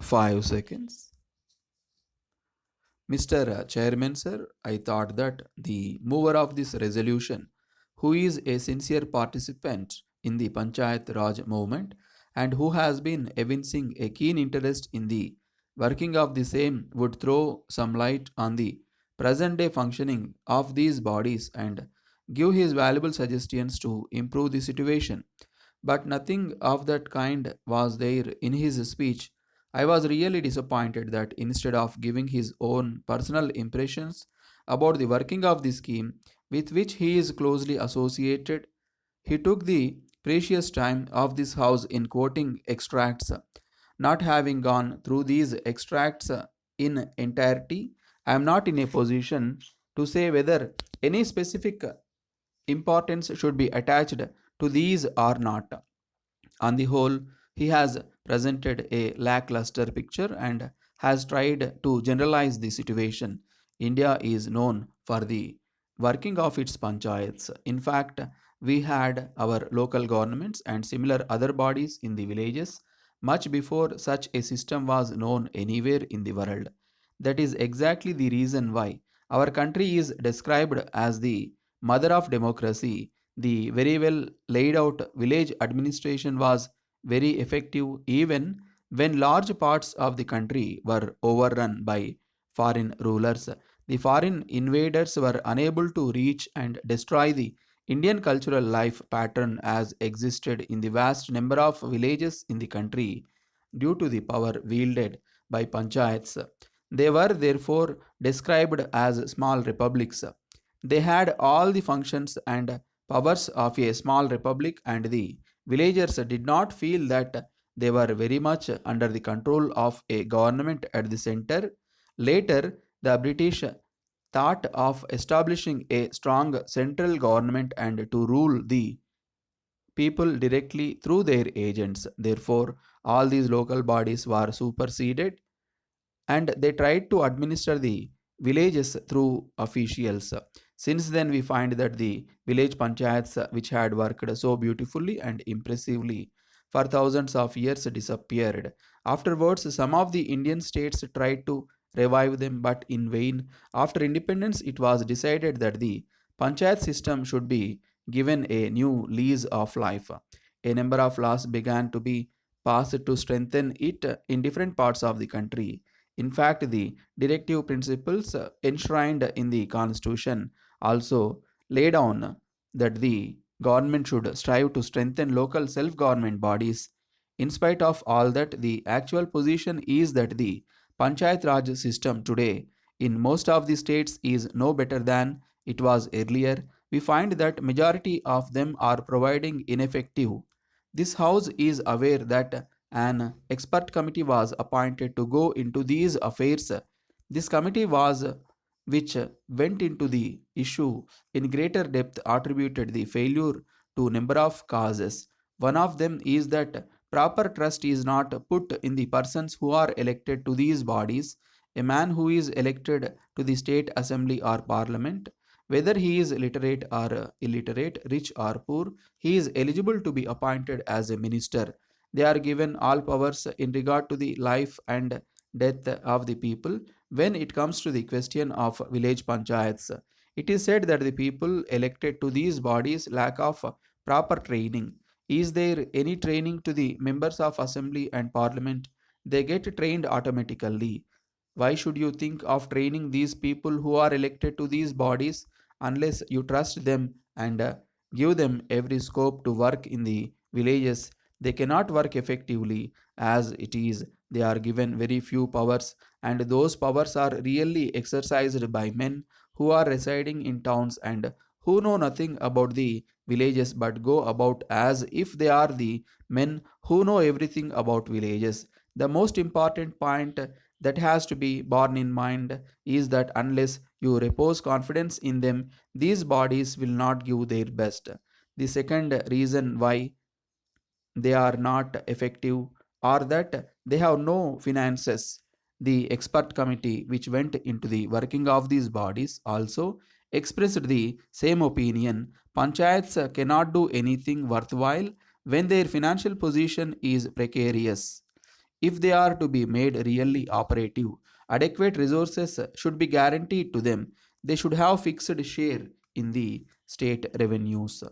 5 seconds. Mr. Chairman, sir, I thought that the mover of this resolution, who is a sincere participant in the Panchayat Raj movement and who has been evincing a keen interest in the working of the same, would throw some light on the present day functioning of these bodies and give his valuable suggestions to improve the situation. But nothing of that kind was there in his speech. I was really disappointed that instead of giving his own personal impressions about the working of the scheme with which he is closely associated, he took the precious time of this house in quoting extracts. Not having gone through these extracts in entirety, I am not in a position to say whether any specific importance should be attached to these or not. On the whole, he has presented a lackluster picture and has tried to generalize the situation. India is known for the working of its panchayats. In fact, we had our local governments and similar other bodies in the villages much before such a system was known anywhere in the world. That is exactly the reason why our country is described as the mother of democracy. The very well laid out village administration was very effective even when large parts of the country were overrun by foreign rulers. The foreign invaders were unable to reach and destroy the Indian cultural life pattern as existed in the vast number of villages in the country due to the power wielded by panchayats. They were therefore described as small republics. They had all the functions and powers of a small republic, and the villagers did not feel that they were very much under the control of a government at the center. Later, the British thought of establishing a strong central government and to rule the people directly through their agents. Therefore, all these local bodies were superseded and they tried to administer the villages through officials. Since then, we find that the village panchayats, which had worked so beautifully and impressively for thousands of years, disappeared. Afterwards, some of the Indian states tried to revive them, but in vain. After independence, it was decided that the panchayat system should be given a new lease of life. A number of laws began to be passed to strengthen it in different parts of the country. In fact, the directive principles enshrined in the Constitution also lay down that the government should strive to strengthen local self government bodies. In spite of all that, the actual position is that the Panchayat Raj system today in most of the states is no better than it was earlier. We find that majority of them are providing ineffective. This house is aware that an expert committee was appointed to go into these affairs. This committee was which went into the issue in greater depth attributed the failure to number of causes. One of them is that proper trust is not put in the persons who are elected to these bodies. A man who is elected to the state assembly or parliament, whether he is literate or illiterate, rich or poor, he is eligible to be appointed as a minister. They are given all powers in regard to the life and death of the people. When it comes to the question of village panchayats, it is said that the people elected to these bodies lack of proper training. Is there any training to the members of assembly and parliament? They get trained automatically. Why should you think of training these people who are elected to these bodies unless you trust them and give them every scope to work in the villages? They cannot work effectively as it is. They are given very few powers, and those powers are really exercised by men who are residing in towns and who know nothing about the villages but go about as if they are the men who know everything about villages. The most important point that has to be borne in mind is that unless you repose confidence in them, these bodies will not give their best. The second reason why they are not effective or that they have no finances. The expert committee which went into the working of these bodies also expressed the same opinion. Panchayats cannot do anything worthwhile when their financial position is precarious. If they are to be made really operative, adequate resources should be guaranteed to them. They should have fixed share in the state revenues.